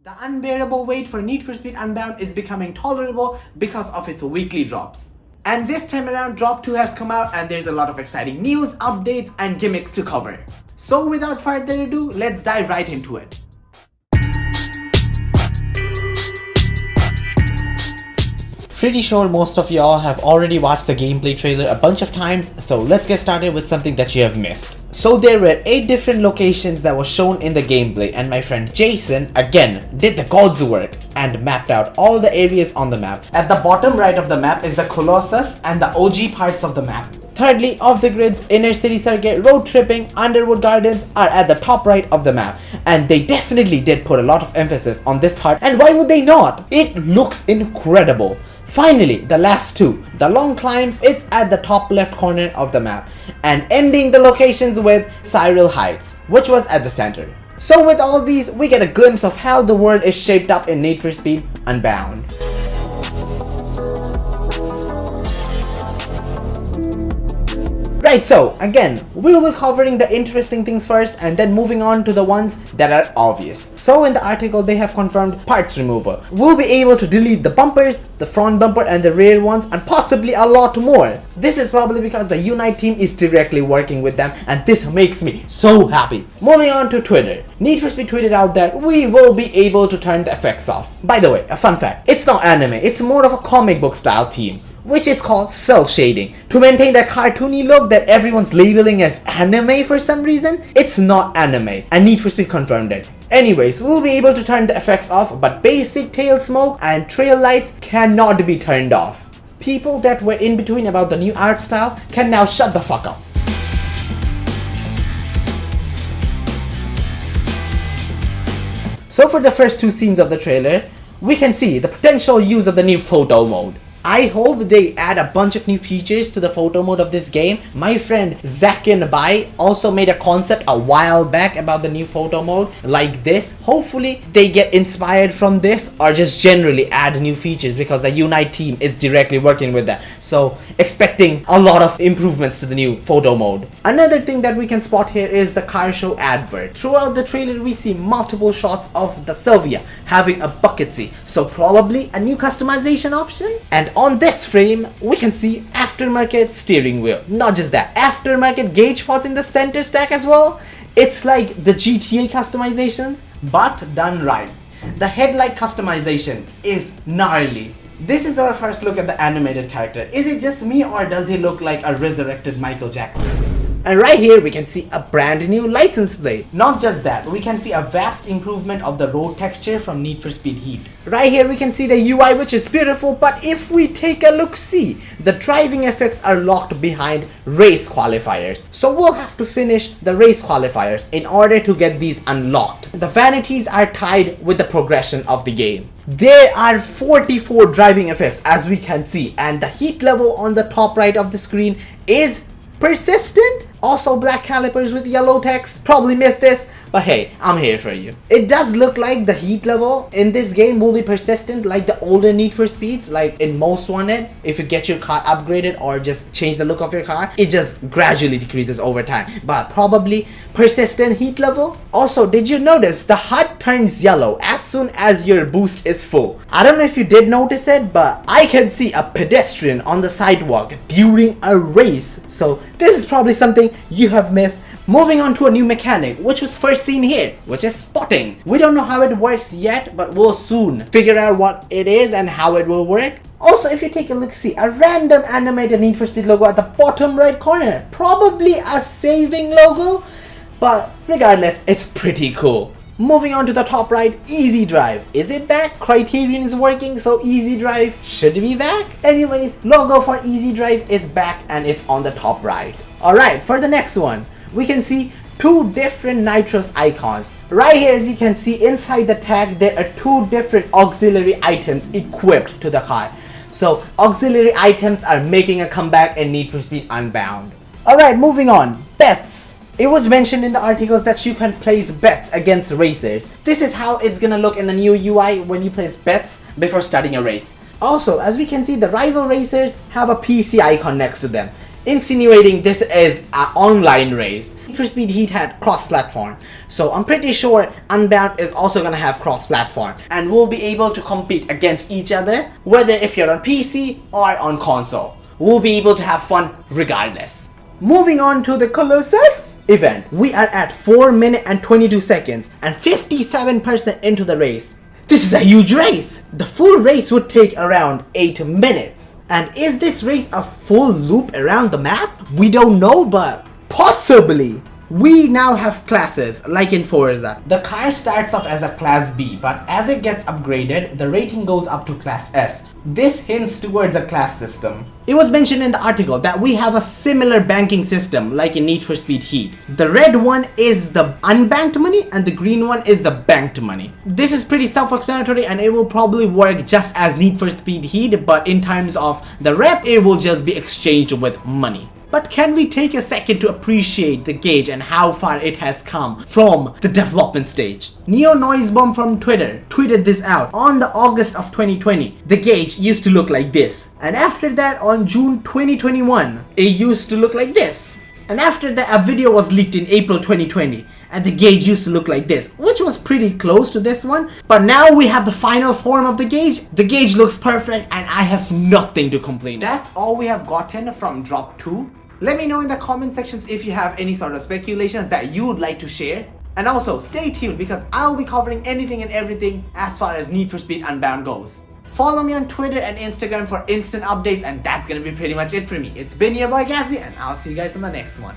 The unbearable wait for Need for Speed Unbound is becoming tolerable because of its weekly drops. And this time around, Drop 2 has come out and there's a lot of exciting news, updates, and gimmicks to cover. So without further ado, let's dive right into it. Pretty sure most of y'all have already watched the gameplay trailer a bunch of times, so let's get started with something that you have missed. So there were 8 different locations that were shown in the gameplay, and my friend Jason again did the God's work and mapped out all the areas on the map. At the bottom right of the map is the Colossus and the OG parts of the map. Thirdly, off the grids, inner city circuit, road tripping, Underwood Gardens are at the top right of the map, and they definitely did put a lot of emphasis on this part, and why would they not? It looks incredible. Finally, the last 2. The long climb, it's at the top left corner of the map, and ending the locations with Cyril Heights, which was at the center. So with all these, we get a glimpse of how the world is shaped up in Need for Speed Unbound. Right, so again, we will be covering the interesting things first and then moving on to the ones that are obvious. So in the article, they have confirmed parts removal. We'll be able to delete the bumpers, the front bumper and the rear ones, and possibly a lot more. This is probably because the Unite team is directly working with them, and this makes me so happy. Moving on to Twitter. Need for Speed tweeted out that we will be able to turn the effects off. By the way, a fun fact, it's not anime, it's more of a comic book style theme, which is called cell shading. To maintain that cartoony look that everyone's labeling as anime for some reason, it's not anime, and Need for Speed confirmed it. Anyways, we'll be able to turn the effects off, but basic tail smoke and trail lights cannot be turned off. People that were in between about the new art style can now shut the fuck up. So for the first 2 scenes of the trailer, we can see the potential use of the new photo mode. I hope they add a bunch of new features to the photo mode of this game. My friend Zakinbai also made a concept a while back about the new photo mode like this. Hopefully they get inspired from this or just generally add new features because the Unite team is directly working with that. So expecting a lot of improvements to the new photo mode. Another thing that we can spot here is the car show advert. Throughout the trailer we see multiple shots of the Sylvia having a bucket seat. So probably a new customization option. And on this frame, we can see aftermarket steering wheel. Not just that, aftermarket gauge pods in the center stack as well. It's like the GTA customizations, but done right. The headlight customization is gnarly. This is our first look at the animated character. Is it just me or does he look like a resurrected Michael Jackson? And right here we can see a brand new license plate. Not just that, we can see a vast improvement of the road texture from Need for Speed Heat. Right here we can see the UI, which is beautiful, but if we take a look-see, the driving effects are locked behind race qualifiers. So we'll have to finish the race qualifiers in order to get these unlocked. The vanities are tied with the progression of the game. There are 44 driving effects as we can see, and the heat level on the top right of the screen is persistent. Also black calipers with yellow text. Probably missed this, but hey, I'm here for you. It does look like the heat level in this game will be persistent like the older Need for Speeds, like in Most Wanted. If you get your car upgraded or just change the look of your car, it just gradually decreases over time, but probably persistent heat level. Also, did you notice the HUD turns yellow as soon as your boost is full? I don't know if you did notice it, but I can see a pedestrian on the sidewalk during a race. So this is probably something you have missed. Moving on to a new mechanic, which was first seen here, which is spotting. We don't know how it works yet, but we'll soon figure out what it is and how it will work. Also, if you take a look, see a random animated Need for Speed logo at the bottom right corner. Probably a saving logo, but regardless, it's pretty cool. Moving on to the top right, Easy Drive. Is it back? Criterion is working, so Easy Drive should be back. Anyways, logo for Easy Drive is back and it's on the top right. Alright, for the next one, we can see 2 different Nitros icons. Right here, as you can see inside the tag, there are 2 different auxiliary items equipped to the car. So auxiliary items are making a comeback in Need for Speed Unbound. Alright, moving on. Bets. It was mentioned in the articles that you can place bets against racers. This is how it's gonna look in the new UI when you place bets before starting a race. Also, as we can see, the rival racers have a PC icon next to them. insinuating this is an online race. Need for Speed Heat had cross-platform, so I'm pretty sure Unbound is also gonna have cross-platform, and we'll be able to compete against each other, whether if you're on PC or on console. We'll be able to have fun regardless. Moving on to the Colossus event, we are at 4 minutes and 22 seconds and 57% into the race. This is a huge race! The full race would take around 8 minutes. And is this race a full loop around the map? We don't know, but possibly. We now have classes like in Forza. The car starts off as a class B, but as it gets upgraded, the rating goes up to class S. This hints towards a class system. It was mentioned in the article that we have a similar banking system like in Need for Speed Heat. The red one is the unbanked money and the green one is the banked money. This is pretty self-explanatory and it will probably work just as Need for Speed Heat, but in terms of the rep, it will just be exchanged with money. But can we take a second to appreciate the gauge and how far it has come from the development stage? Neo Noisebomb from Twitter tweeted this out on the August of 2020. The gauge used to look like this. And after that, on June 2021, it used to look like this. And after that, a video was leaked in April 2020 and the gauge used to look like this, which was pretty close to this one. But now we have the final form of the gauge. The gauge looks perfect and I have nothing to complain. That's all we have gotten from Drop 2. Let me know in the comment sections if you have any sort of speculations that you would like to share. And also stay tuned because I'll be covering anything and everything as far as Need for Speed Unbound goes. Follow me on Twitter and Instagram for instant updates, and that's gonna be pretty much it for me. It's been your boy GaZi, and I'll see you guys in the next one.